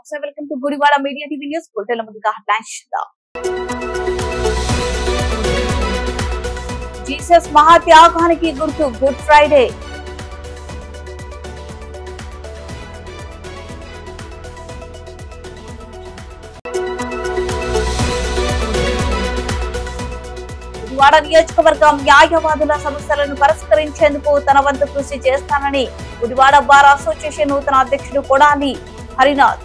Welcome to Gudivada media TV news. Bulletin ముందుగా headlines చూద్దాం. Jesus మహాత్యాగానికి గుర్తు గుడ్ ఫ్రైడే. గుడివాడ నియోజకవర్గం న్యాయవాదుల సమస్యలను పరిష్కరించేందుకు తన వంతు కృషి చేస్తానని గుడివాడ బార్ అసోసియేషన్ నూతన అధ్యక్షుడు కొడాలి హరినాథ్.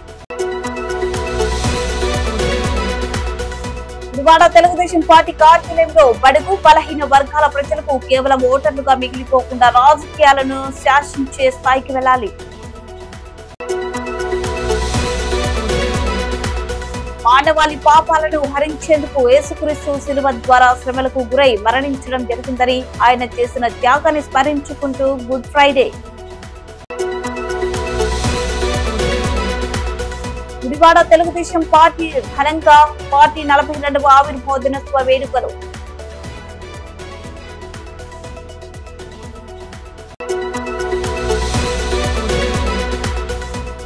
గుడివాడ తెలుగుదేశం పార్టీ కార్యాలయంలో బడుగు బలహీన వర్గాల ప్రజలకు కేవలం ఓటర్లుగా మిగిలిపోకుండా రాజకీయాలను శాసించే స్థాయికి వెళ్లాలి. మానవాళి పాపాలను హరించేందుకు యేసుక్రీస్తు శిలువ ద్వారా శ్రమలకు గురై మరణించడం జరిగిందని ఆయన చేసిన త్యాగాన్ని స్మరించుకుంటూ good Friday. Gudivada Telugu Desam party ఘనంగా పార్టీ 42వ ఆవిర్భావ దినోత్సవ వేడుకలు.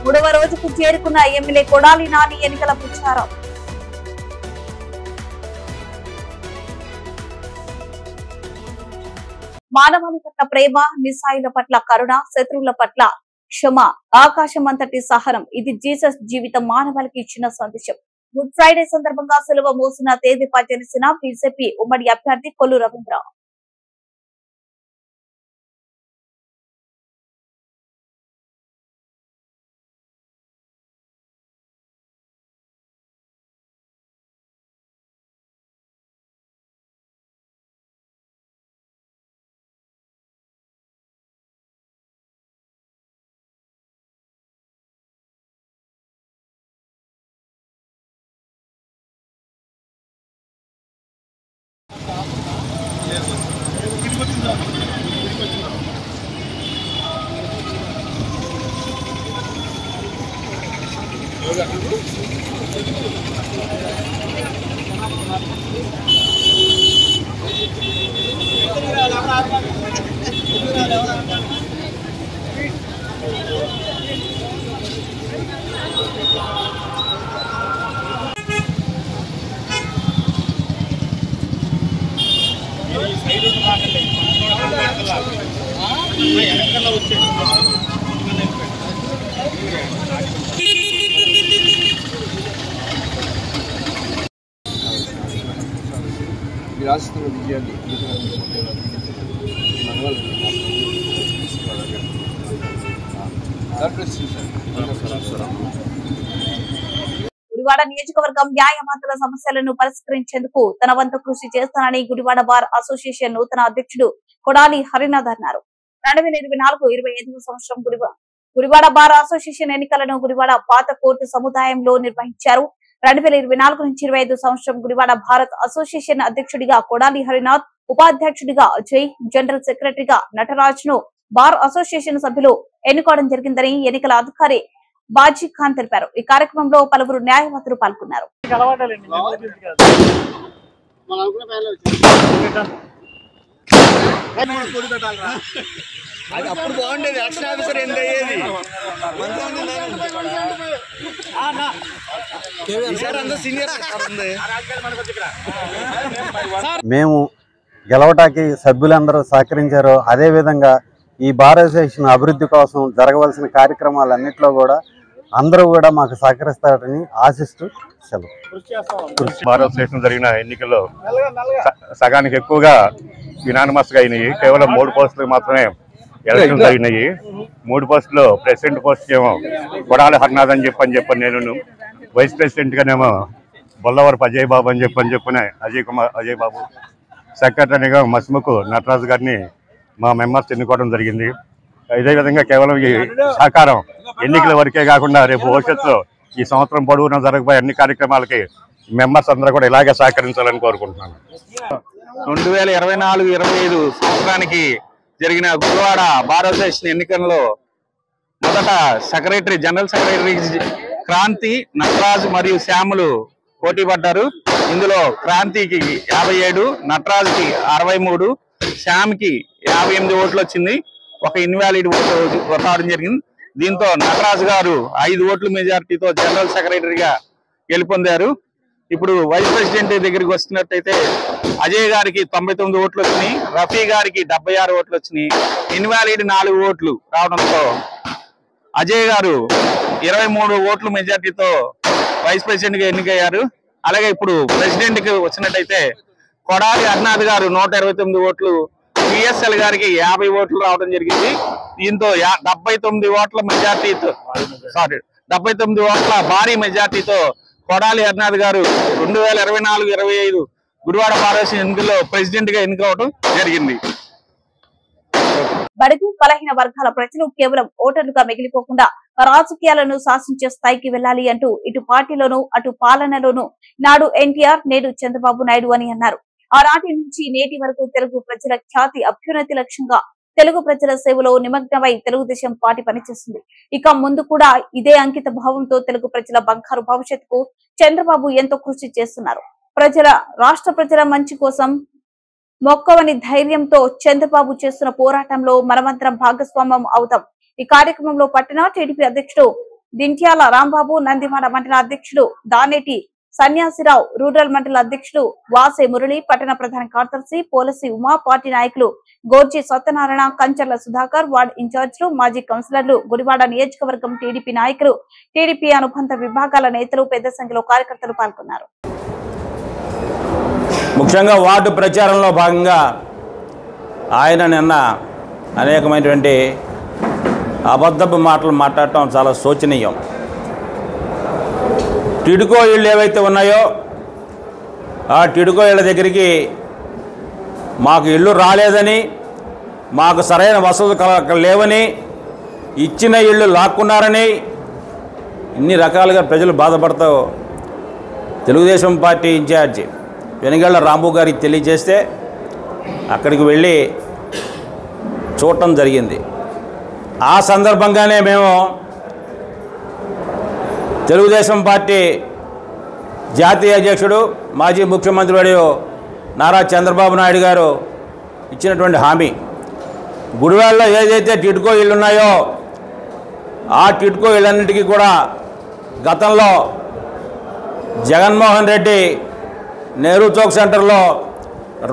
మూడవ రోజుకు చేరుకున్న ఎమ్మెల్యే కొడాలి నాని ఎన్నికల ప్రచారం. మానవాళి పట్ల ప్రేమ, నిస్సాయుల పట్ల కరుణ, శత్రువుల పట్ల క్షమ, ఆకాశం అంతటి సహనం, ఇది జీసస్ జీవితం మానవాళికి ఇచ్చిన సందేశం. గుడ్ ఫ్రైడే సందర్భంగా సెలవు మోసిన తేదీపై తెలిసిన బీజేపీ ఉమ్మడి అభ్యర్థి కొల్లు రవీంద్ర. రాష్ట్ర విజయాన్ని గుడివాడ నియోజకవర్గం న్యాయవాదుల సమస్యలను పరిష్కరించేందుకు తన వంతు కృషి చేస్తానని గుడివాడ బార్ అసోసియేషన్ నూతన అధ్యక్షుడు కొడాలి హరినాథ్ అన్నారు. 2024-25 సంవత్సరం గుడివాడ బార్ అసోసియేషన్ ఎన్నికలను గుడివాడ పాత కోర్టు సముదాయంలో నిర్వహించారు. 2024 నుంచి 25 సంవత్సరం గుడివాడ భారత్ అసోసియేషన్ అధ్యక్షుడిగా కొడాలి హరినాథ్, ఉపాధ్యక్షుడిగా అజయ్, జనరల్ సెక్రటరీగా నటరాజ్ ను బార్ అసోసియేషన్ సభ్యులు ఎన్నుకోవడం జరిగిందని ఎన్నికల అధికారి బాజీ ఖాన్ తెలిపారు. ఈ కార్యక్రమంలో పలువురు న్యాయవాదులు పాల్గొన్నారు. అప్పుడు బాగుండేది. ఎలక్షన్ ఆఫీసర్ ఎంత అయ్యేది. మేము గెలవటానికి సభ్యులందరూ సహకరించారు. అదేవిధంగా ఈ బార్ అసోసియేషన్ అభివృద్ధి కోసం జరగవలసిన కార్యక్రమాలన్నింటిలో కూడా అందరూ కూడా మాకు సహకరిస్తారని ఆశిస్తూ సెలవు. బార్ అసోసియేషన్ జరిగిన ఎన్నికల్లో సగానికి ఎక్కువగా యునానిమస్ గా అయినాయి. కేవలం 3 పోస్టులకు మాత్రమే ఎలక్షన్ జరిగినాయి. 3 పోస్టులో ప్రెసిడెంట్ పోస్ట్ ఏమో కొడాలి హరినాథ్ అని చెప్పని నేను, వైస్ ప్రెసిడెంట్ గానేమో బొల్లవరపు అజయ్ బాబు అని చెప్పని అజయ్ బాబు, సెక్రటరీగా మస్ముకు నటరాజు గారిని మా మెంబర్స్ ఎన్నుకోవడం జరిగింది. ఇదేవిధంగా కేవలం ఈ సహకారం ఎన్నికల వరకే కాకుండా రేపు భవిష్యత్తులో ఈ సంవత్సరం పొడవునా జరగబోయే అన్ని కార్యక్రమాలకి మెంబర్స్ అందరూ కూడా ఇలాగే సహకరించాలని కోరుకుంటున్నాను. 2024-25 సంవత్సరానికి జరిగిన గుడివాడ బార్ అసోసియేషన్ ఎన్నికల్లో మొదట జనరల్ సెక్రటరీ క్రాంతి, నటరాజ్ మరియు శ్యాములు పోటీ పడ్డారు. ఇందులో క్రాంతికి 57, నటరాజ్కి 63, శ్యామ్కి 58 ఓట్లు వచ్చింది. ఒక ఇన్వాలిడ్ ఓటు రావడం జరిగింది. దీంతో నటరాజు గారు 5 ఓట్ల మెజార్టీతో జనరల్ సెక్రటరీగా గెలుపొందారు. ఇప్పుడు వైస్ ప్రెసిడెంట్ దగ్గరికి వస్తున్నట్టయితే అజయ్ గారికి 99 ఓట్లు వచ్చినాయి, రఫీ గారికి 76 ఓట్లు వచ్చినాయి, ఇన్వాలిడ్ 4 ఓట్లు రావడంతో అజయ్ గారు 23 ఓట్ల మెజార్టీతో వైస్ ప్రెసిడెంట్ గా ఎన్నికయ్యారు. అలాగే ఇప్పుడు ప్రెసిడెంట్ కి వచ్చినట్టయితే కొడాలి హరినాథ్ గారు 129 ఓట్లు, పిఎస్ఎల్ గారికి 50 ఓట్లు రావడం జరిగింది. దీంతో 79 ఓట్ల మెజార్టీతో 79 ఓట్ల భారీ మెజార్టీతో కొడాలి హరినాథ్ గారు 2024-25 గుడివాడ బారసీ ఎన్నికల్లో ప్రెసిడెంట్ గా ఎన్నికవడం జరిగింది. బడుగు బలహీన వర్గాల ప్రజలు కేవలం ఓటర్లుగా మిగిలిపోకుండా రాజకీయాలను శాసించే స్థాయికి వెళ్లాలి అంటూ ఇటు పార్టీలోనూ అటు పాలనలోనూ నాడు ఎన్టీఆర్, నేడు చంద్రబాబు నాయుడు అని అన్నారు. ఆనాటి నుంచి నేటి వరకు తెలుగు ప్రజల ఖ్యాతి అభ్యున్నతి లక్ష్యంగా తెలుగు ప్రజల సేవలో నిమగ్నమై తెలుగుదేశం పార్టీ పనిచేస్తుంది. ఇక ముందు కూడా ఇదే అంకిత భావంతో తెలుగు ప్రజల బంగారు భవిష్యత్తుకు చంద్రబాబు ఎంతో కృషి చేస్తున్నారు. రాష్ట్ర ప్రజల మంచి కోసం మొక్కవని ధైర్యంతో చంద్రబాబు చేస్తున్న పోరాటంలో మనమంతరం భాగస్వామ్యం అవుతాం. ఈ కార్యక్రమంలో పట్టణ టీడీపీ అధ్యక్షుడు దింట్యాల రాంబాబు, నందిమాల మండల అధ్యక్షుడు దానేటి సన్యాసిరావు, రూరల్ మండల అధ్యక్షుడు వాసే మురళి, పట్టణ ప్రధాన కార్యదర్శి పోలసి ఉమా, పార్టీ నాయకులు గోర్జి సత్యనారాయణ, కంచర్ల సుధాకర్, వార్డు ఇన్ఛార్జీలు, మాజీ కౌన్సిలర్లు, గుడివాడ నియోజకవర్గం టీడీపీ నాయకులు, టీడీపీ అనుబంధ విభాగాల నేతలు పెద్ద సంఖ్యలో కార్యకర్తలు పాల్గొన్నారు. ముఖ్యంగా వార్డు ప్రచారంలో భాగంగా ఆయన నిన్న అనేకమైనటువంటి అబద్ధపు మాటలు మాట్లాడటం చాలా శోచనీయం. టిడ్కో ఇళ్ళు ఏవైతే ఉన్నాయో ఆ టిడ్కో ఇళ్ళ దగ్గరికి మాకు ఇళ్ళు రాలేదని, మాకు సరైన వసతులు లేవని, ఇచ్చిన ఇళ్ళు లాక్కున్నారని ఇన్ని రకాలుగా ప్రజలు బాధపడుతూ తెలుగుదేశం పార్టీ ఇన్ఛార్జి వెనుగళ్ల రాంబాబు గారికి తెలియజేస్తే అక్కడికి వెళ్ళి చూడటం జరిగింది. ఆ సందర్భంగానే మేము తెలుగుదేశం పార్టీ జాతీయ అధ్యక్షుడు మాజీ ముఖ్యమంత్రి వర్యులు నారా చంద్రబాబు నాయుడు గారు ఇచ్చినటువంటి హామీ, గుడివాడలో ఏదైతే టిడ్కో ఇళ్ళు ఉన్నాయో ఆ టిడ్కో ఇళ్ళన్నిటికీ కూడా గతంలో జగన్మోహన్ రెడ్డి నెహ్రూ చౌక్ సెంటర్లో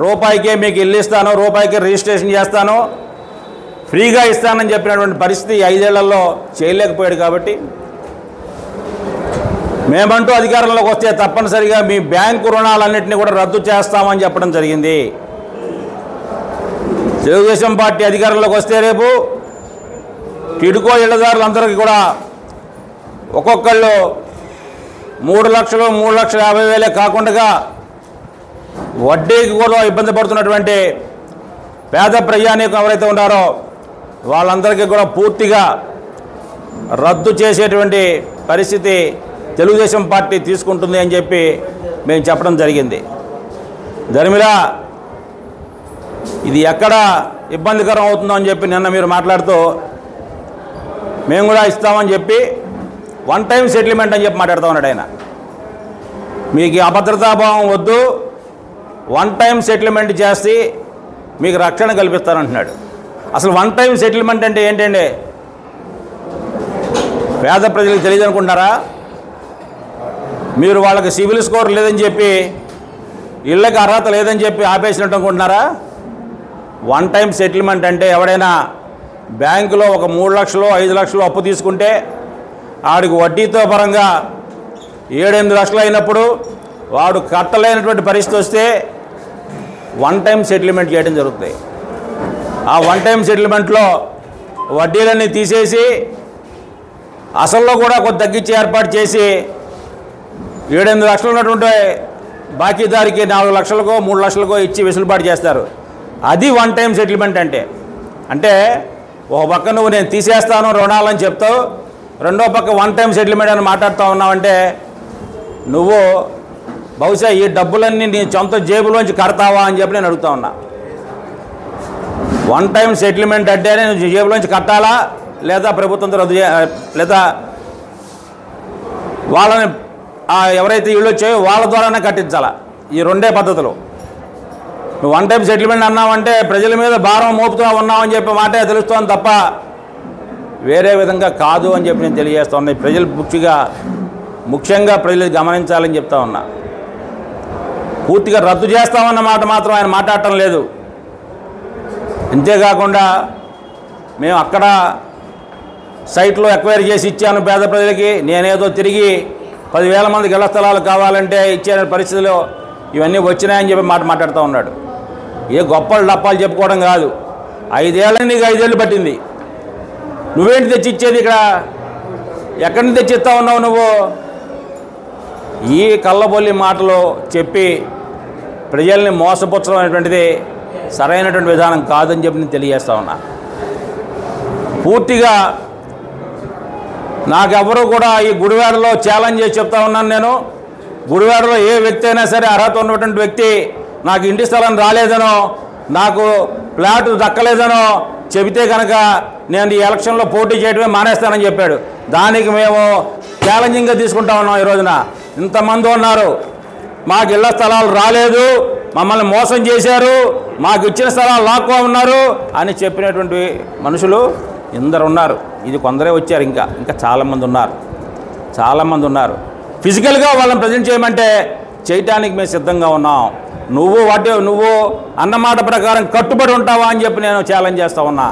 రూపాయికే మీకు ఇల్లు ఇస్తాను, రూపాయికే రిజిస్ట్రేషన్ చేస్తాను, ఫ్రీగా ఇస్తానని చెప్పినటువంటి పరిస్థితి 5 ఏళ్లలో చేయలేకపోయాడు. కాబట్టి మేమంటూ అధికారంలోకి వస్తే తప్పనిసరిగా మీ బ్యాంకు రుణాలన్నింటినీ కూడా రద్దు చేస్తామని చెప్పడం జరిగింది. తెలుగుదేశం పార్టీ అధికారంలోకి వస్తే రేపు టిడ్కో ఇళ్లదారులందరికీ కూడా ఒక్కొక్కళ్ళు 3 లక్షలు 3,50,000 కాకుండా వడ్డీకి కూడా ఇబ్బంది పడుతున్నటువంటి పేద ప్రజానీకం ఎవరైతే ఉన్నారో వాళ్ళందరికీ కూడా పూర్తిగా రద్దు చేసేటువంటి పరిస్థితి తెలుగుదేశం పార్టీ తీసుకుంటుంది అని చెప్పి మేము చెప్పడం జరిగింది. ధర్మిలా ఇది ఎక్కడ ఇబ్బందికరం అవుతుందో అని చెప్పి నిన్న మీరు మాట్లాడుతూ మేము కూడా ఇస్తామని చెప్పి 1 టైం సెటిల్మెంట్ అని చెప్పి మాట్లాడుతూ ఉన్నాడు ఆయన. మీకు అభద్రతాభావం వద్దు, 1 టైం సెటిల్మెంట్ చేసి మీకు రక్షణ కల్పిస్తానంటున్నాడు. అసలు 1 టైం సెటిల్మెంట్ అంటే ఏంటండి? పేద ప్రజలకు తెలియదు అనుకుంటున్నారా? మీరు వాళ్ళకి సివిల్ స్కోర్ లేదని చెప్పి, ఇళ్ళకి అర్హత లేదని చెప్పి ఆపేసినట్టు అనుకుంటున్నారా? 1 టైం సెటిల్మెంట్ అంటే ఎవడైనా బ్యాంకులో ఒక 3 లక్షలు 5 లక్షలు అప్పు తీసుకుంటే ఆడికి వడ్డీతో పరంగా 7-8 లక్షలు అయినప్పుడు వాడు కట్టలేనటువంటి పరిస్థితి వస్తే 1 టైం సెటిల్మెంట్ చేయడం జరుగుతుంది. ఆ 1 టైం సెటిల్మెంట్లో వడ్డీలన్నీ తీసేసి అసల్లో కూడా కొద్ది తగ్గించి ఏర్పాటు చేసి 7-8 లక్షలు ఉన్నటువంటి బాకీదారికి 4 లక్షలకో 3 లక్షలకో ఇచ్చి వెసులుబాటు చేస్తారు. అది 1 టైం సెటిల్మెంట్ అంటే. అంటే ఒక పక్క నువ్వు నేను తీసేస్తాను రుణాలని చెప్తావు, రెండో పక్క 1 టైం సెటిల్మెంట్ అని మాట్లాడుతూ ఉన్నావంటే నువ్వు బహుశా ఈ డబ్బులన్నీ నీ సొంత జేబులోంచి కడతావా అని చెప్పి నేను అడుగుతా ఉన్నా. 1 టైం సెటిల్మెంట్ అంటేనే నువ్వు జేబులోంచి కట్టాలా, లేదా ప్రభుత్వంతో రద్దు లేదా వాళ్ళని ఎవరైతే ఇళ్ళు వచ్చాయో వాళ్ళ ద్వారానే కట్టించాలా. ఈ 2 పద్ధతులు. నువ్వు 1 టైం సెటిల్మెంట్ అన్నావంటే ప్రజల మీద భారం మోపుతూ ఉన్నావని చెప్పి మాటే తెలుస్తోంది తప్ప వేరే విధంగా కాదు అని చెప్పి నేను తెలియజేస్తా ఉన్నా. ప్రజలు ముఖ్యంగా ప్రజలు గమనించాలని చెప్తా ఉన్నా. పూర్తిగా రద్దు చేస్తామన్న మాట మాత్రం ఆయన మాట్లాడటం లేదు. అంతేకాకుండా మేము అక్కడ సైట్లో ఎక్వైర్ చేసి ఇచ్చాను పేద ప్రజలకి, నేనేదో తిరిగి 10,000 మందికి ఇళ్ల స్థలాలు కావాలంటే ఇచ్చే పరిస్థితిలో ఇవన్నీ వచ్చినాయని చెప్పి మాట్లాడుతూ ఉన్నాడు. ఏ గొప్పలు డప్పాలు చెప్పుకోవడం కాదు. 5 ఏళ్ళని నీకు 5 ఏళ్ళు పట్టింది. నువ్వేంటి తెచ్చిచ్చేది? ఇక్కడ ఎక్కడి నుంచి తెచ్చిస్తా ఉన్నావు నువ్వు? ఈ కళ్ళబొల్లి మాటలు చెప్పి ప్రజల్ని మోసపుచ్చడం అనేటువంటిది సరైనటువంటి విధానం కాదని చెప్పి నేను తెలియజేస్తా ఉన్నా. పూర్తిగా నాకెవరూ కూడా ఈ గుడివాడలో ఛాలెంజ్ చేసి చెప్తా ఉన్నాను. నేను గుడివాడలో ఏ వ్యక్తి అయినా సరే అర్హత ఉన్నటువంటి వ్యక్తి నాకు ఇంటి స్థలం రాలేదనో, నాకు ప్లాట్ దక్కలేదనో చెబితే కనుక నేను ఈ ఎలక్షన్లో పోటీ చేయడమే మానేస్తానని చెప్పాడు. దానికి మేము ఛాలెంజింగ్గా తీసుకుంటా ఉన్నాం. ఈ రోజున ఇంతమంది ఉన్నారు, మాకు ఇళ్ల స్థలాలు రాలేదు, మమ్మల్ని మోసం చేశారు, మాకు ఇచ్చిన స్థలాలు లాక్కో ఉన్నారు అని చెప్పినటువంటి మనుషులు ఇందరు ఉన్నారు. ఇది కొందరే వచ్చారు, ఇంకా చాలామంది ఉన్నారు. ఫిజికల్గా వాళ్ళని ప్రజెంట్ చేయమంటే చేయటానికి మేము సిద్ధంగా ఉన్నాం. నువ్వు అన్నమాట ప్రకారం కట్టుబడి ఉంటావా అని చెప్పి నేను ఛాలెంజ్ చేస్తా ఉన్నా.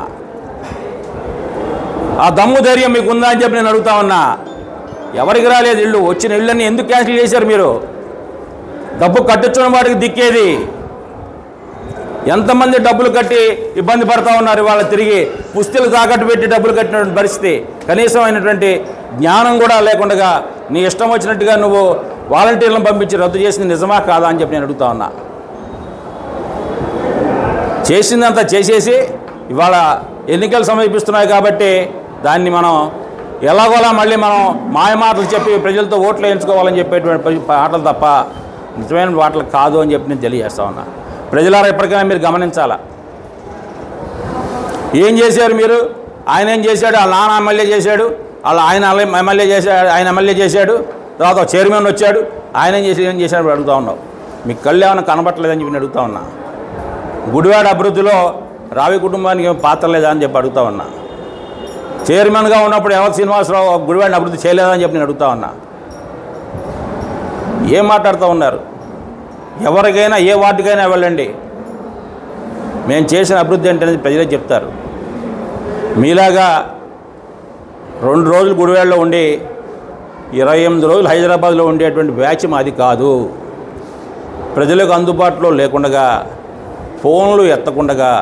ఆ దమ్ము ధైర్యం మీకు ఉందా అని చెప్పి నేను అడుగుతా ఉన్నా. ఎవరికి రాలేదు ఇళ్ళు? వచ్చిన ఇళ్ళని ఎందుకు క్యాన్సిల్ చేశారు మీరు? డబ్బు కట్టించడం వాడికి దిక్కేది. ఎంతమంది డబ్బులు కట్టి ఇబ్బంది పడతా ఉన్నారు. ఇవాళ తిరిగి పుస్తలు తాకట్టు పెట్టి డబ్బులు కట్టినటువంటి పరిస్థితి, కనీసం అయినటువంటి జ్ఞానం కూడా లేకుండా నీ ఇష్టం వచ్చినట్టుగా నువ్వు వాలంటీర్లను పంపించి రద్దు చేసింది నిజమా కాదా అని చెప్పి నేను అడుగుతా ఉన్నా. చేసిందంతా చేసేసి ఇవాళ ఎన్నికలు సమీపిస్తున్నాయి కాబట్టి దాన్ని మనం ఎలాగోలా మళ్ళీ మనం మాయమాటలు చెప్పి ప్రజలతో ఓట్లు వేయించుకోవాలని చెప్పేటువంటి ఆటలు తప్ప నిజమైన వాటలు కాదు అని చెప్పి నేను తెలియజేస్తా ఉన్నా. ప్రజలారా ఎప్పటికైనా మీరు గమనించాలా. ఏం చేశారు మీరు? ఆయన ఏం చేశాడు? వాళ్ళ నాన్న ఎమ్మెల్యే చేశాడు, ఆయన ఎమ్మెల్యే చేశాడు, తర్వాత చైర్మన్ వచ్చాడు, ఆయన ఏం చేశాడు అడుగుతా ఉన్నావు. మీకు కళ్ళు ఏమైనా కనబట్టలేదని చెప్పి నేను అడుగుతా ఉన్నా. గుడివాడ అభివృద్ధిలో రావి కుటుంబానికి ఏం పాత్ర లేదా అని చెప్పి అడుగుతా ఉన్నా. చైర్మన్గా ఉన్నప్పుడు ఎవరు శ్రీనివాసరావు గుడివాడిని అభివృద్ధి చేయలేదని చెప్పి నేను అడుగుతా ఉన్నా. ఏం మాట్లాడుతూ ఉన్నారు? ఎవరికైనా ఏ వార్డుకైనా వెళ్ళండి, మేము చేసిన అభివృద్ధి ఏంటనేది ప్రజలే చెప్తారు. మీలాగా 2 రోజులు గుడివాడలో ఉండి 28 రోజులు హైదరాబాద్లో ఉండేటువంటి బ్యాచ్ మాది కాదు. ప్రజలకు అందుబాటులో లేకుండా, ఫోన్లు ఎత్తకుండా,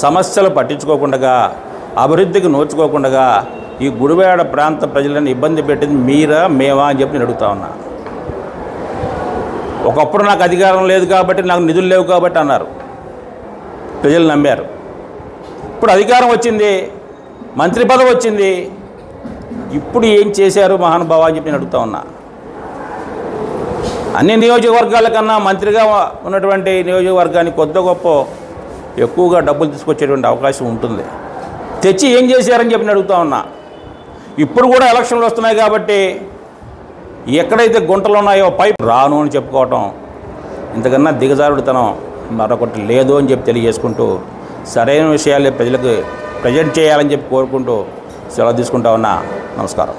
సమస్యలు పట్టించుకోకుండా, అభివృద్ధికి నోచుకోకుండా ఈ గుడివాడ ప్రాంత ప్రజలను ఇబ్బంది పెట్టింది మీరా మేమా అని చెప్పి నేను అడుగుతా ఉన్నా. ఒకప్పుడు నాకు అధికారం లేదు కాబట్టి, నాకు నిధులు లేవు కాబట్టి అన్నారు, ప్రజలు నమ్మారు. ఇప్పుడు అధికారం వచ్చింది, మంత్రి పదవి వచ్చింది, ఇప్పుడు ఏం చేశారు మహానుభావ అని చెప్పి నేను అడుగుతా ఉన్నా. అన్ని నియోజకవర్గాల కన్నా మంత్రిగా ఉన్నటువంటి నియోజకవర్గానికి కొద్ది గొప్ప ఎక్కువగా డబ్బులు తీసుకొచ్చేటువంటి అవకాశం ఉంటుంది. తెచ్చి ఏం చేశారని చెప్పి నేను అడుగుతా ఉన్నా. ఇప్పుడు కూడా ఎలక్షన్లు వస్తున్నాయి కాబట్టి ఎక్కడైతే గుంటలు ఉన్నాయో పైపు రాను అని చెప్పుకోవటం ఇంతకన్నా దిగజారుడుతనం మరొకటి లేదు అని చెప్పి తెలియజేసుకుంటూ సరైన విషయాలే ప్రజలకు ప్రజెంట్ చేయాలని చెప్పి కోరుకుంటూ సెలవు తీసుకుంటా ఉన్నా. నమస్కారం.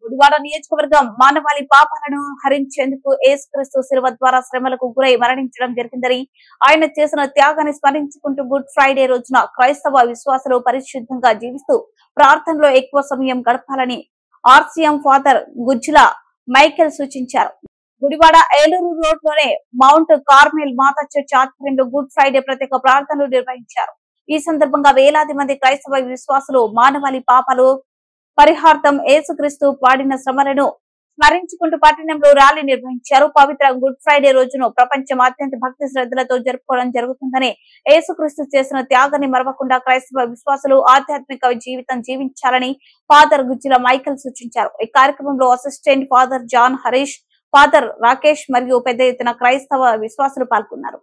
గుడివాడ నియోజకవర్గం మానవాళి పాపాలను హరించేందుకు యేసుక్రీస్తు శిలువ ద్వారా శ్రమలకు గురై మరణించడం జరిగిందని, ఆయన చేసిన త్యాగాన్ని స్మరించుకుంటూ గుడ్ ఫ్రైడే రోజున క్రైస్తవ విశ్వాసులు పరిశుద్ధంగా జీవిస్తూ ప్రార్థనలో ఎక్కువ సమయం గడపాలని ఆర్సీఎం ఫాదర్ గుజ్జుల మైకేల్ సూచించారు. గుడివాడ ఏలూరు రోడ్ లోనే మౌంట్ కార్మెల్ మాతా చర్చ్ ఆధ్వర్యంలో గుడ్ ఫ్రైడే ప్రత్యేక ప్రార్థనలు నిర్వహించారు. ఈ సందర్భంగా వేలాది మంది క్రైస్తవ విశ్వాసులు మానవాళి పాపాలు పరిహార్థం యేసుక్రీస్తు పాడిన శ్రమలను స్మరించుకుంటూ పట్టణంలో ర్యాలీ నిర్వహించారు. పవిత్ర గుడ్ ఫ్రైడే రోజును ప్రపంచం అత్యంత భక్తి శ్రద్ధలతో జరుపుకోవడం జరుగుతుందని, యేసుక్రీస్తు చేసిన త్యాగాన్ని మరవకుండా క్రైస్తవ విశ్వాసులు ఆధ్యాత్మిక జీవితం జీవించాలని ఫాదర్ గుజ్జుల మైకేల్ సూచించారు. ఈ కార్యక్రమంలో assistant father John Harish, father Rakesh మరియు పెద్ద ఎత్తున క్రైస్తవ విశ్వాసులు పాల్గొన్నారు.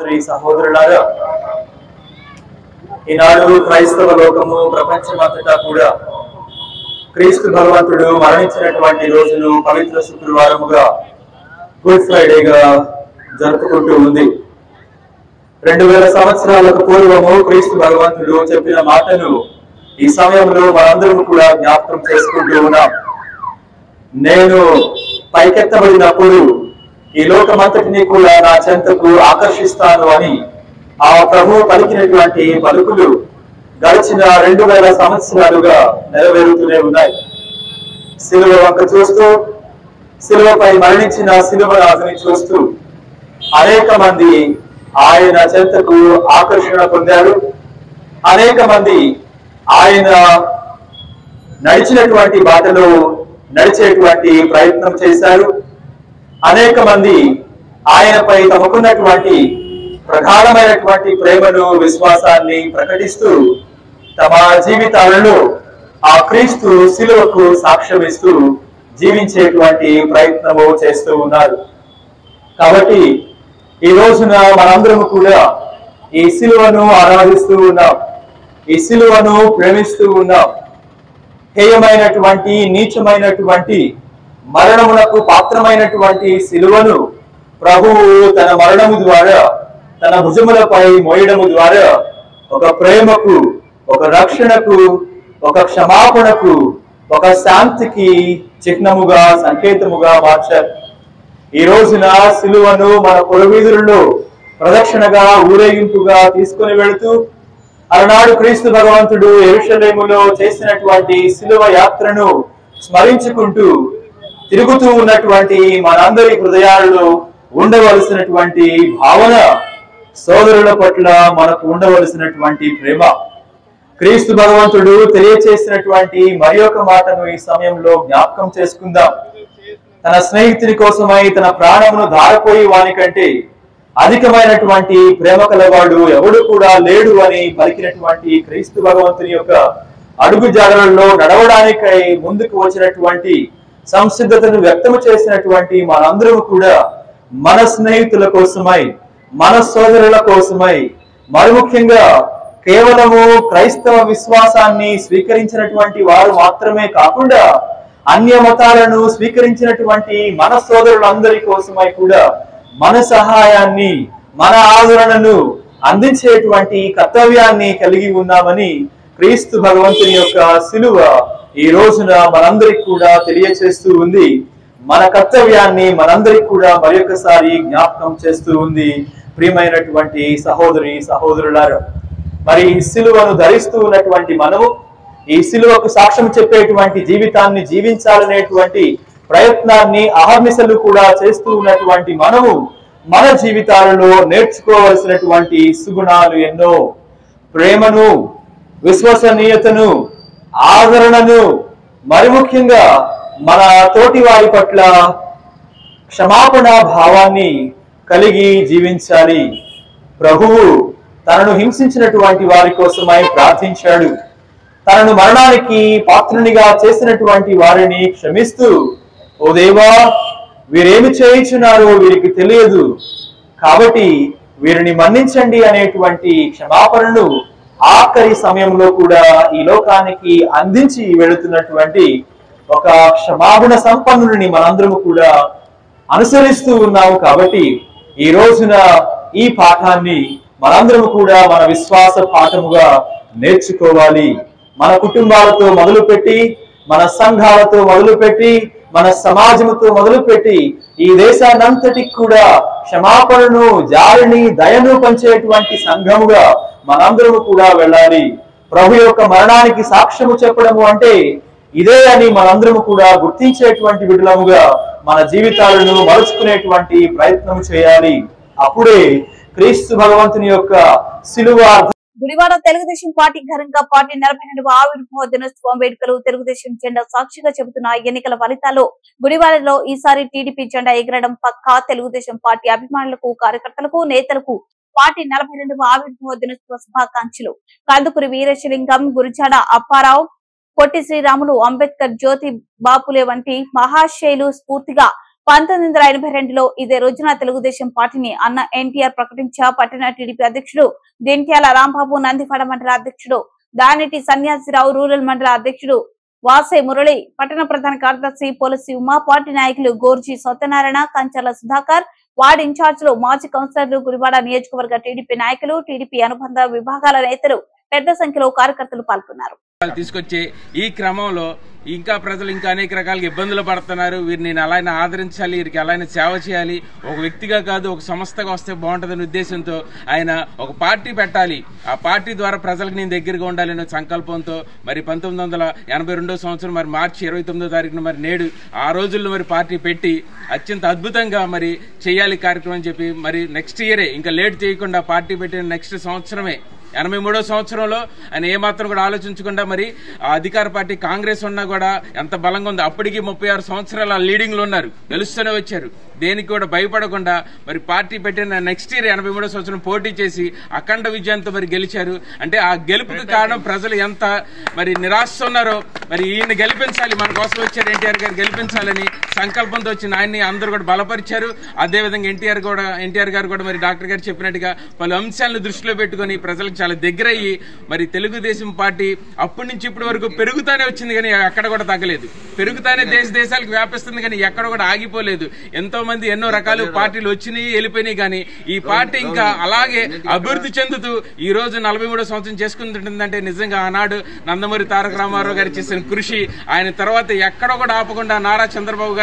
సహోదరి సహోదరులారా, ఈనాడు క్రైస్తవ లోకము ప్రపంచమంతటా కూడా క్రీస్తు భగవంతుడు మరణించినటువంటి రోజును పవిత్ర శుక్రవారముగా గుడ్ ఫ్రైడేగా జరుపుకుంటూ ఉంది. 2000 సంవత్సరాలకు పూర్వము క్రీస్తు భగవంతుడు చెప్పిన మాటను ఈ సమయంలో మనందరం కూడా జ్ఞాపకం చేసుకుంటూ ఉన్నాం. నేను పైకెత్తబడినప్పుడు ఈ లోకమంతటిని కూడా నా చెంతకు ఆకర్షిస్తాను అని ఆ ప్రభు పలికినటువంటి పలుకులు గడిచిన 2000 సంవత్సరాలుగా నెరవేరుతూనే ఉన్నాయి. శిలువ వంక చూస్తూ, శిలువపై మరణించిన శిలువరాజుని చూస్తూ అనేక మంది ఆయన చెంతకు ఆకర్షణ పొందారు. అనేక మంది ఆయన నడిచినటువంటి బాటలో నడిచేటువంటి ప్రయత్నం చేశారు. అనేక మంది ఆయనపై తమకున్నటువంటి ప్రగాఢమైనటువంటి ప్రేమను, విశ్వాసాన్ని ప్రకటిస్తూ తమ జీవితాలలో ఆ క్రీస్తు శిలువకు సాక్ష్యమిస్తూ జీవించేటువంటి ప్రయత్నము చేస్తూ ఉన్నారు. కాబట్టి ఈ రోజున మనందరం కూడా ఈ శిలువను ఆరాధిస్తూ ఉన్నాం, ఈ శిలువను ప్రేమిస్తూ ఉన్నాం. హేయమైనటువంటి, నీచమైనటువంటి, మరణమునకు పాత్రమైనటువంటి శిలువను ప్రభువు తన మరణము ద్వారా, తన భుజములపై మోయడము ద్వారా ఒక ప్రేమకు, ఒక రక్షణకు, ఒక క్షమాపణకు, ఒక శాంతికి చిహ్నముగా, సంకేతముగా మార్చారు. ఈ రోజున శిలువను మన పొరవీధులలో ప్రదక్షిణగా, ఊరేగింపుగా తీసుకుని వెళుతూ అలనాడు క్రీస్తు భగవంతుడు యెరూషలేములో చేసినటువంటి శిలువ యాత్రను స్మరించుకుంటూ తిరుగుతూ ఉన్నటువంటి మనందరి హృదయాలలో ఉండవలసినటువంటి భావన, సోదరుల పట్ల మనకు ఉండవలసినటువంటి ప్రేమ. క్రీస్తు భగవంతుడు తెలియచేసినటువంటి మరి ఒక మాటను ఈ సమయంలో జ్ఞాపకం చేసుకుందాం. తన స్నేహితుని కోసమై తన ప్రాణమును ధారపోయి వానికంటే అధికమైనటువంటి ప్రేమ కలవాడు ఎవడు కూడా లేడు అని పలికినటువంటి క్రీస్తు భగవంతుని యొక్క అడుగు జాడలలో నడవడానికై ముందుకు వచ్చినటువంటి సంసిద్ధతను వ్యక్తము చేసినటువంటి మనందరము కూడా మన స్నేహితుల కోసమై, మన సోదరుల కోసమై, మరి ముఖ్యంగా కేవలము క్రైస్తవ విశ్వాసాన్ని స్వీకరించినటువంటి వారు మాత్రమే కాకుండా అన్య మతాలను స్వీకరించినటువంటి మన సోదరులందరి కోసమై కూడా మన సహాయాన్ని, మన ఆదరణను అందించేటువంటి కర్తవ్యాన్ని కలిగి ఉన్నామని క్రీస్తు భగవంతుని యొక్క శిలువ ఈ రోజున మనందరికి కూడా తెలియచేస్తూ ఉంది. మన కర్తవ్యాన్ని మనందరికి కూడా మరొకసారి జ్ఞాపకం చేస్తూ ఉంది. ప్రియమైనటువంటి సహోదరి సహోదరులారా, మరి ఈ శిలువను ధరిస్తూ ఉన్నటువంటి మనము ఈ శిలువకు సాక్ష్యం చెప్పేటువంటి జీవితాన్ని జీవించాలనేటువంటి ప్రయత్నాన్ని అహర్నిశలు కూడా చేస్తూ ఉన్నటువంటి మనము మన జీవితాలలో నేర్చుకోవలసినటువంటి సుగుణాలు ఎన్నో. ప్రేమను, విశ్వసనీయతను, ఆదరణను, మరి ముఖ్యంగా మన తోటి వారి పట్ల క్షమాపణ భావాన్ని కలిగి జీవించాలి. ప్రభువు తనను హింసించినటువంటి వారి కోసమై ప్రార్థించాడు. తనను మరణానికి పాత్రునిగా చేసినటువంటి వారిని క్షమిస్తూ, ఓ దేవా, వీరేమి చేయించున్నారో వీరికి తెలియదు, కాబట్టి వీరిని మన్నించండి అనేటువంటి క్షమాపణను ఆఖరి సమయంలో కూడా ఈ లోకానికి అందించి వెళుతున్నటువంటి ఒక క్షమాగుణ సంపన్నుని మనందరము కూడా అనుసరిస్తూ ఉన్నాము. కాబట్టి ఈ రోజున ఈ పాఠాన్ని మనందరము కూడా మన విశ్వాస పాఠముగా నేర్చుకోవాలి. మన కుటుంబాలతో మొదలుపెట్టి, మన సంఘాలతో మొదలుపెట్టి, మన సమాజంతో మొదలుపెట్టి ఈ దేశాన్నంతటికి కూడా క్షమాపణను, జాలిని, దయను పంచేటువంటి సంఘముగా మనందరము కూడా వెళ్ళాలి. ప్రభు యొక్క మరణానికి సాక్ష్యము చెప్పడము అంటే ఇదే అని మనందరము కూడా గుర్తించేటువంటి విడులముగా మన జీవితాలను మలుచుకునేటువంటి ప్రయత్నం చేయాలి. అప్పుడే క్రీస్తు భగవంతుని యొక్క శిలువ. గుడివాడ తెలుగుదేశం పార్టీ ఘనంగా పార్టీ 42వ ఆవిర్భావ దినోత్సవం వేడుకలు. తెలుగుదేశం జెండా సాక్షిగా చెబుతున్న ఎన్నికల ఫలితాల్లో గుడివాడలో ఈసారి టీడీపీ జెండా ఎగరడం పక్కా. తెలుగుదేశం పార్టీ అభిమానులకు, కార్యకర్తలకు, నేతలకు పార్టీ 42వ ఆవిర్భావ దినోత్సవ శుభాకాంక్షలు. కందుకూరి వీరేశలింగం, గురిజాడ అప్పారావు, పొట్టి శ్రీరాములు, అంబేద్కర్, జ్యోతి బాపులే వంటి మహాశయులు స్ఫూర్తిగా 1982లో ఇదే రోజున తెలుగుదేశం పార్టీని అన్న ఎన్టీఆర్ ప్రకటించా. పట్టణ టీడీపీ అధ్యక్షుడు దెంట్యాల రాంబాబు, నందిపాడ మండల అధ్యక్షుడు దానిటి సన్యాసిరావు, రూరల్ మండల అధ్యక్షుడు వాసే మురళి, పట్టణ ప్రధాన కార్యదర్శి పోలసి ఉమా, పార్టీ నాయకులు గోర్జీ సత్యనారాయణ, కంచర్ల సుధాకర్, వార్డు ఇన్ఛార్జీలు, మాజీ కౌన్సిలర్లు, గుడివాడ నియోజకవర్గ టీడీపీ నాయకులు, టీడీపీ అనుబంధ విభాగాల నేతలు పెద్ద సంఖ్యలో కార్యకర్తలు పాల్గొన్నారు. తీసుకొచ్చే ఈ క్రమంలో ఇంకా ప్రజలు ఇంకా అనేక రకాలుగా ఇబ్బందులు పడుతున్నారు. వీరిని అలానే ఆదరించాలి, వీరికి అలానే సేవ చేయాలి. ఒక వ్యక్తిగా కాదు, ఒక సంస్థగా వస్తే బాగుంటుందనే ఉద్దేశంతో ఆయన ఒక పార్టీ పెట్టాలి, ఆ పార్టీ ద్వారా ప్రజలకు నేను దగ్గరగా ఉండాలనే సంకల్పంతో మరి 1982 సంవత్సరం మరి మార్చి 29వ తారీఖున మరి నేడు ఆ రోజుల్లో మరి పార్టీ పెట్టి అత్యంత అద్భుతంగా మరి చేయాలి కార్యక్రమం అని చెప్పి మరి నెక్స్ట్ ఇయరే ఇంకా లేట్ చేయకుండా పార్టీ పెట్టిన నెక్స్ట్ సంవత్సరమే 83వ సంవత్సరంలో ఆయన ఏమాత్రం కూడా ఆలోచించకుండా మరి అధికార పార్టీ కాంగ్రెస్ ఉన్నా కూడా ఎంత బలంగా ఉంది. అప్పటికి 36 సంవత్సరాల లీడింగ్ లో ఉన్నారు, గెలుస్తూనే వచ్చారు. దేనికి కూడా భయపడకుండా మరి పార్టీ పెట్టిన నెక్స్ట్ ఇయర్ 83వ సంవత్సరం పోటీ చేసి అఖండ విజయంతో మరి గెలిచారు. అంటే ఆ గెలుపుకి కారణం ప్రజలు ఎంత మరి నిరాశ ఉన్నారో మరి ఈయన గెలిపించాలి, మన కోసం వచ్చారు ఎన్టీఆర్ గారు గెలిపించాలని సంకల్పంతో వచ్చిన ఆయన్ని అందరూ కూడా బలపరిచారు. అదేవిధంగా ఎన్టీఆర్ గారు కూడా మరి డాక్టర్ గారు చెప్పినట్టుగా పలు అంశాలను దృష్టిలో పెట్టుకుని ప్రజలకు చాలా దగ్గరయ్యి మరి తెలుగుదేశం పార్టీ అప్పటి నుంచి ఇప్పటి వరకు పెరుగుతానే వచ్చింది, కానీ ఎక్కడ కూడా తగ్గలేదు. పెరుగుతానే దేశాలకు వ్యాపిస్తుంది, కానీ ఎక్కడ కూడా ఆగిపోలేదు. ఎంతో మంది ఎన్నో రకాల పార్టీలు వచ్చినాయి, వెళ్ళిపోయినాయి, కానీ ఈ పార్టీ ఇంకా అలాగే అభివృద్ధి చెందుతూ ఈ రోజు 43వ సంవత్సరం చేసుకుంటుందంటే నిజంగా ఆనాడు నందమూరి తారక రామారావు గారు చేసిన కృషి, ఆయన తర్వాత ఎక్కడ కూడా ఆపకుండా నారా చంద్రబాబు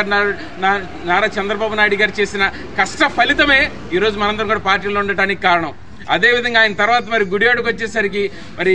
నాయుడు గారు చేసిన కష్ట ఫలితమే ఈ రోజు మనందరం కూడా పార్టీలో ఉండటానికి కారణం. అదేవిధంగా ఆయన తర్వాత మరి గుడివాడకు వచ్చేసరికి మరి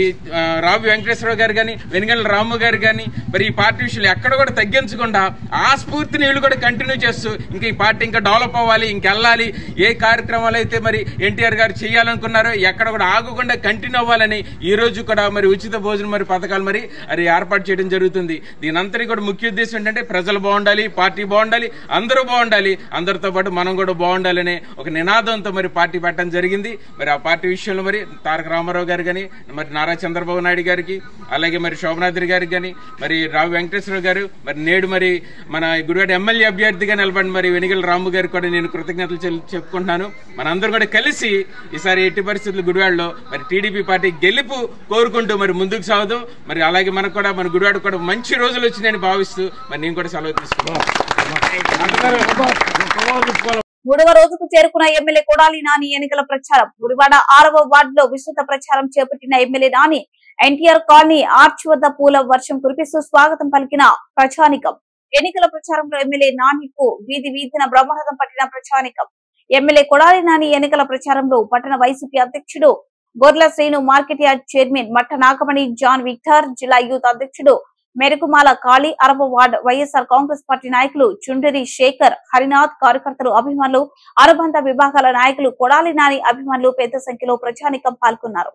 రావి వెంకటేశ్వరరావు గారు కానీ, వెనుగండ్ల రాము గారు కానీ మరి ఈ పార్టీ విషయంలో ఎక్కడ కూడా తగ్గించకుండా ఆ స్ఫూర్తిని వీళ్ళు కూడా కంటిన్యూ చేస్తూ ఇంకా ఈ పార్టీ ఇంకా డెవలప్ అవ్వాలి, ఇంకెళ్ళాలి, ఏ కార్యక్రమాలు అయితే మరి ఎన్టీఆర్ గారు చేయాలనుకున్నారో ఎక్కడ కూడా ఆగకుండా కంటిన్యూ అవ్వాలని ఈ రోజు కూడా మరి ఉచిత భోజనం మరి పథకాలు మరి అది ఏర్పాటు చేయడం జరుగుతుంది. దీని అంతటి కూడా ముఖ్య ఉద్దేశం ఏంటంటే ప్రజలు బాగుండాలి, పార్టీ బాగుండాలి, అందరూ బాగుండాలి, అందరితో పాటు మనం కూడా బాగుండాలనే ఒక నినాదంతో మరి పార్టీ పెట్టడం జరిగింది. మరి ఆ పార్టీ విషయంలో మరి తారక రామారావు గారు కానీ, మరి నారా చంద్రబాబు నాయుడు గారికి, అలాగే మరి శోభనాద్రి గారికి కానీ, మరి రావు వెంకటేశ్వరరావు గారు, మరి నేడు మరి మన గుడివాడ ఎమ్మెల్యే అభ్యర్థిగా నిలబడి మరి వెనుగల రాము గారికి కూడా నేను కృతజ్ఞతలు చెప్పుకుంటున్నాను. మనందరం కూడా కలిసి ఈసారి ఎట్టి పరిస్థితులు గుడివాడలో మరి టీడీపీ పార్టీ గెలుపు కోరుకుంటూ మరి ముందుకు సాగుదాం. మరి అలాగే మనకు కూడా మన గుడివాడ కూడా మంచి రోజులు వచ్చినాయని భావిస్తూ మరి నేను కూడా సెలవు తీసుకున్నాను. 3వ రోజుకు చేరుకున్న ఎమ్మెల్యే కొడాలి నాని ఎన్నికల ప్రచారం. గుడివాడ 6వ వార్డులో విస్తృత ప్రచారం చేపట్టిన MLA Nani NTR colony arch వద్ద పూల వర్షం కురిపిస్తూ స్వాగతం పలికిన ప్రజానికం. ఎన్నికల ప్రచారంలో ఎమ్మెల్యే నానికు వీధిన బ్రహ్మరథం పట్టిన ప్రజానికం. ఎమ్మెల్యే కొడాలి నాని ఎన్నికల ప్రచారంలో పట్టణ వైసీపీ అధ్యక్షుడు గొర్ల శ్రీను, మార్కెట్ యార్డ్ చైర్మన్ మట్ట నాగమణి, జాన్ విక్టర్, జిల్లా యూత్ అధ్యక్షుడు మెరుకుమాల కాళీ, 6వ వార్డు వైఎస్ఆర్ కాంగ్రెస్ పార్టీ నాయకులు చుండూరి శేఖర్, హరినాథ్, కార్యకర్తలు, అభిమానులు, అనుబంధ విభాగాల నాయకులు, కొడాలి నాని అభిమానులు పెద్ద సంఖ్యలో ప్రజానికం పాల్గొన్నారు.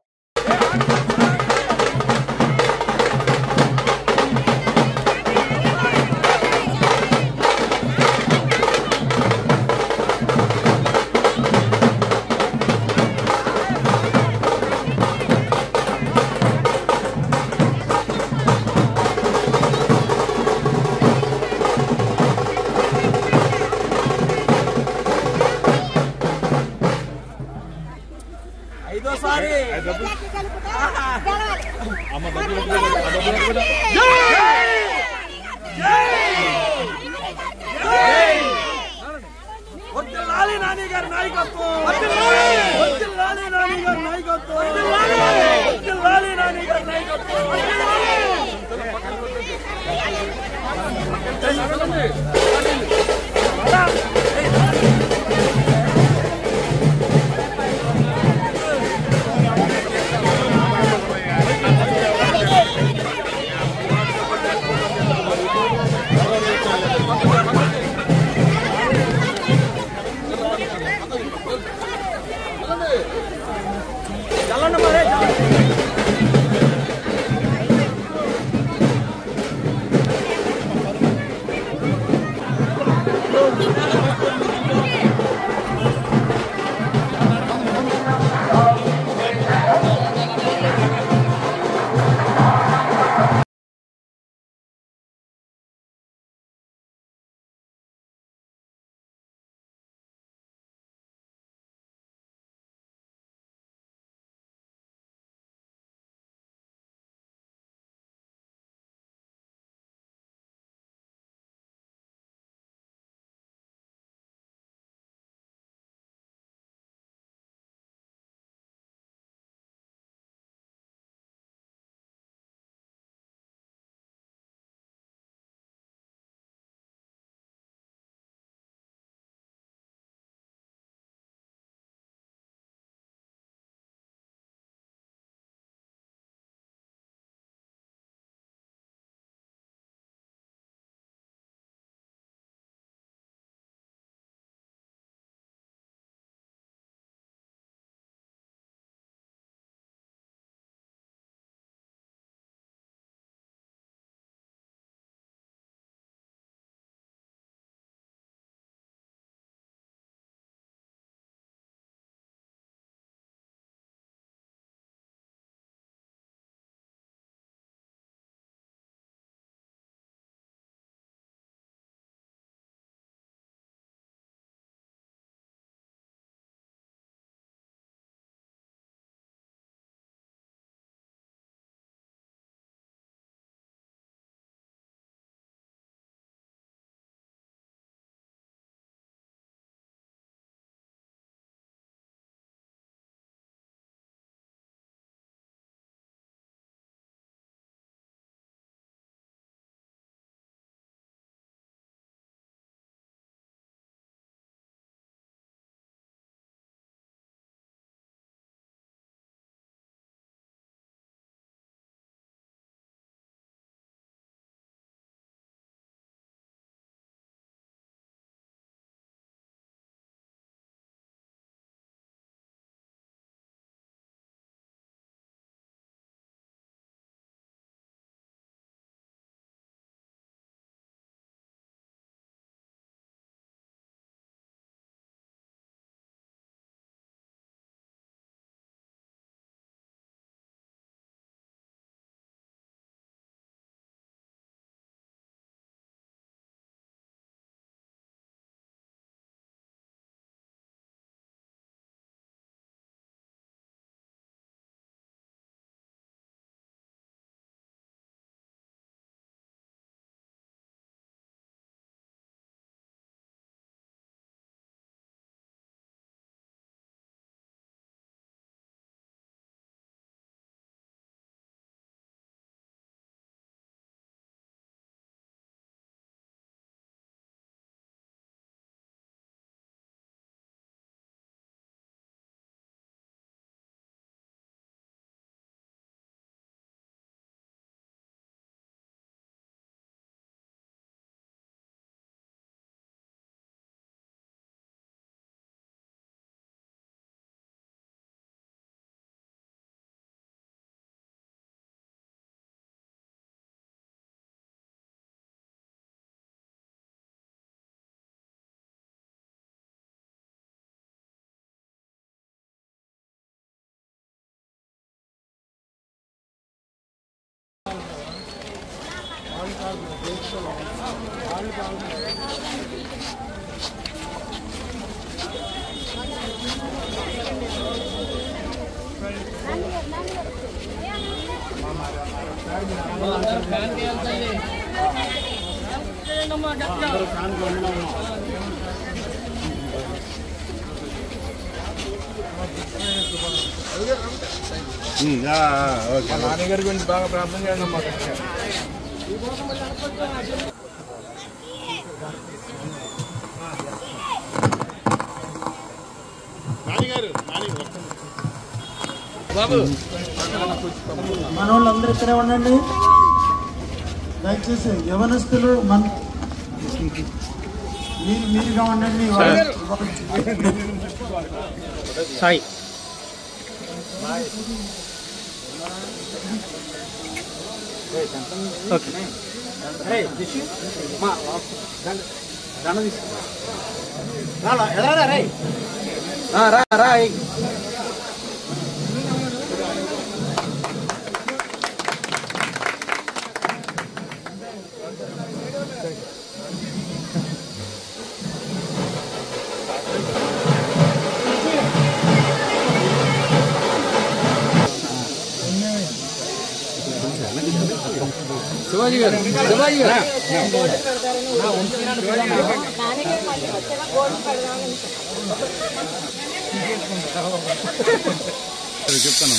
నాన్నగారి గురించి బాగా ప్రార్థన చేయండి అమ్మా. బాబు మన వాళ్ళందరూ ఇక్కడే ఉండండి దయచేసి. యవనస్తులు మీరుగా ఉండండి. సాయి శివాజీ గారు చెప్తాను.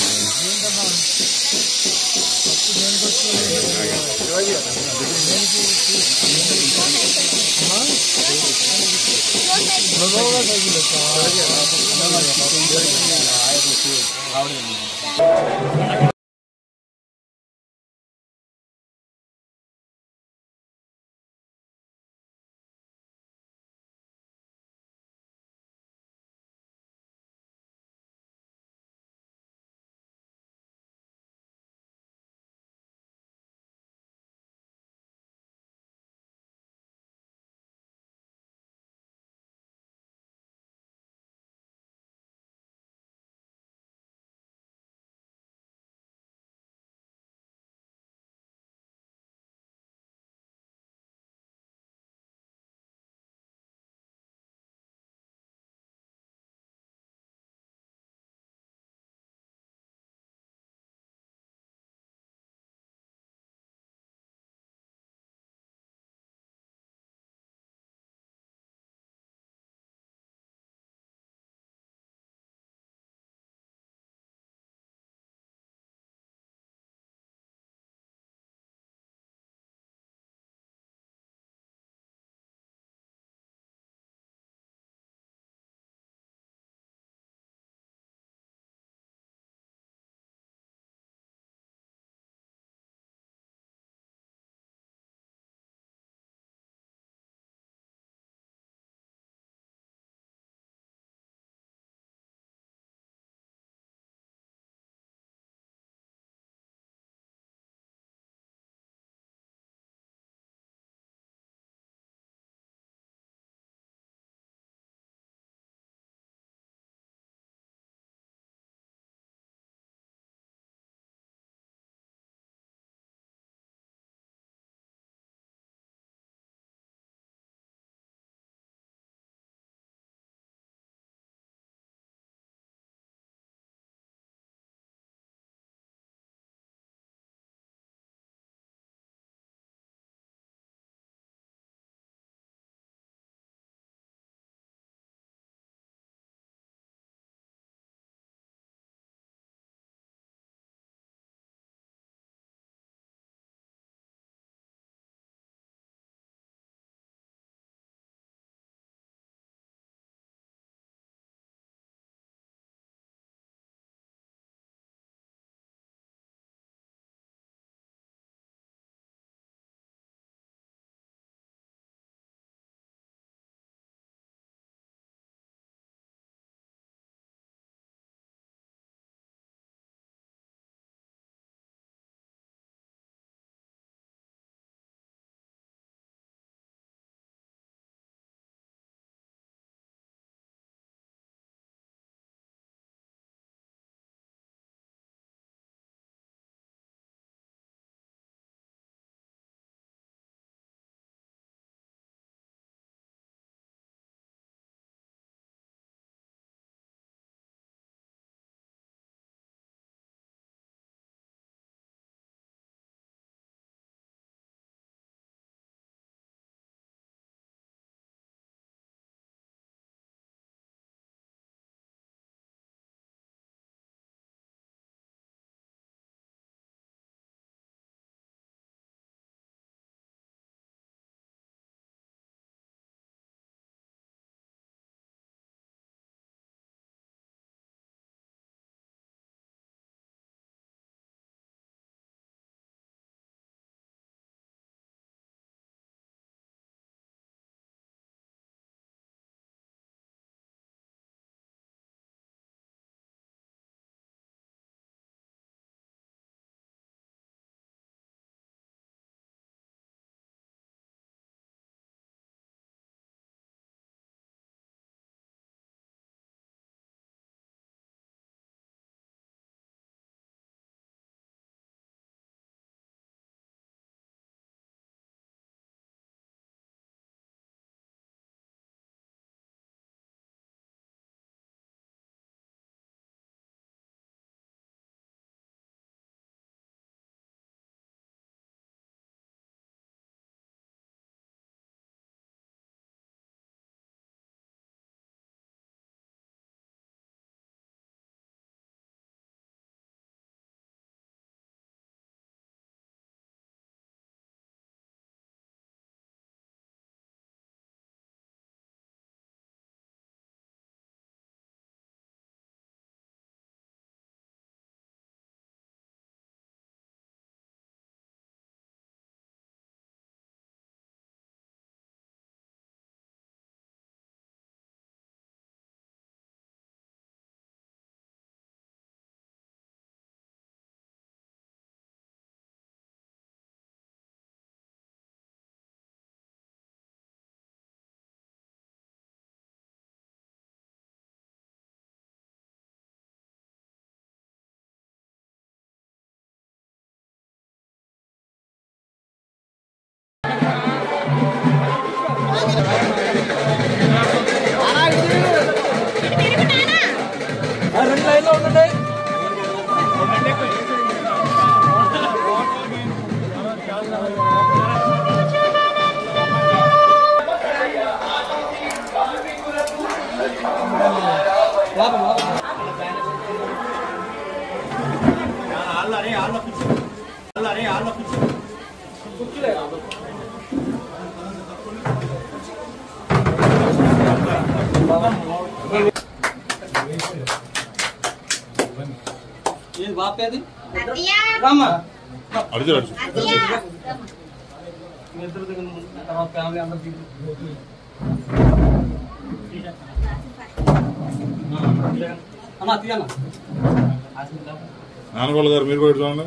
నాన్నగోళ్ళ గారు మీరు కూడా చూడండి.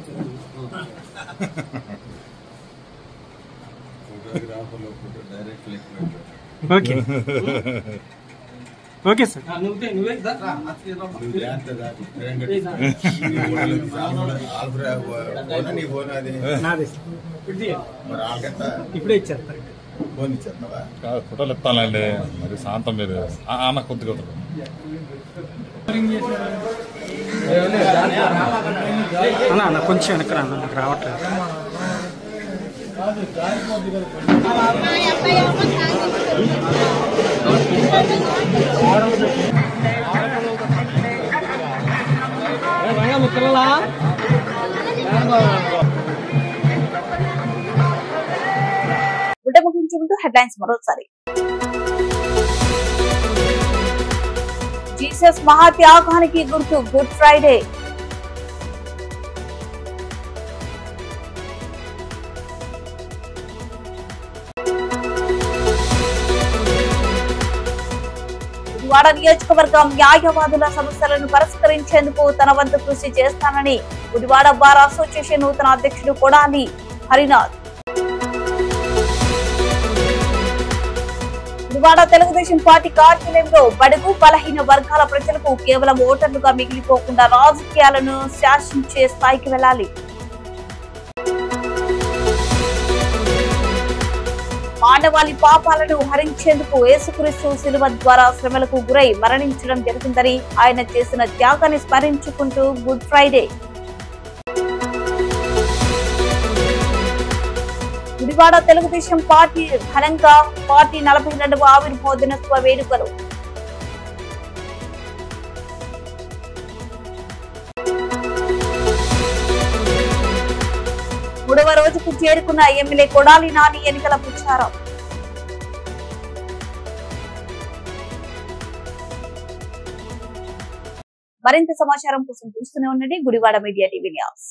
Okay okay sir. ఇప్పుడే ఇచ్చేస్తారు. ఫోటోలు ఇస్తానండి. మరి శాంతం మీరు అన్న కొద్దిగా అన్న కొంచెం వెనక రా, నాకు రావట్లేదు. ముగించే ముందు హెడ్లైన్స్ మరోసారి. జీసస్ మహాత్యాగానికి గుర్తు గుడ్ ఫ్రైడే. గుడివాడ నియోజకవర్గం న్యాయవాదుల సమస్యలను పరిష్కరించేందుకు తన వంతు కృషి చేస్తానని గుడివాడ బార్ అసోసియేషన్ నూతన అధ్యక్షుడు కొడాలి హరినాథ్. గుడివాడ తెలుగుదేశం పార్టీ కార్యాలయంలో బడుగు బలహీన వర్గాల ప్రజలకు కేవలం ఓటర్లుగా మిగిలిపోకుండా రాజకీయాలను శాసించే స్థాయికి వెళ్లాలి. మానవాళి పాపాలను హరించేందుకు యేసుక్రీస్తు శిలువ ద్వారా శ్రమలకు గురై మరణించడం జరిగిందని ఆయన చేసిన త్యాగాన్ని స్మరించుకుంటూ good Friday. Gudivada Telugu Desam party ఘనంగా పార్టీ 42వ ఆవిర్భావ దినోత్సవ వేడుకలు. మూడవ రోజుకు చేరుకున్న ఎమ్మెల్యే కొడాలి నాని ఎన్నికల ప్రచారం. మరింత సమాచారం కోసం చూస్తూనే ఉండండి గుడివాడ మీడియా టీవీ న్యూస్.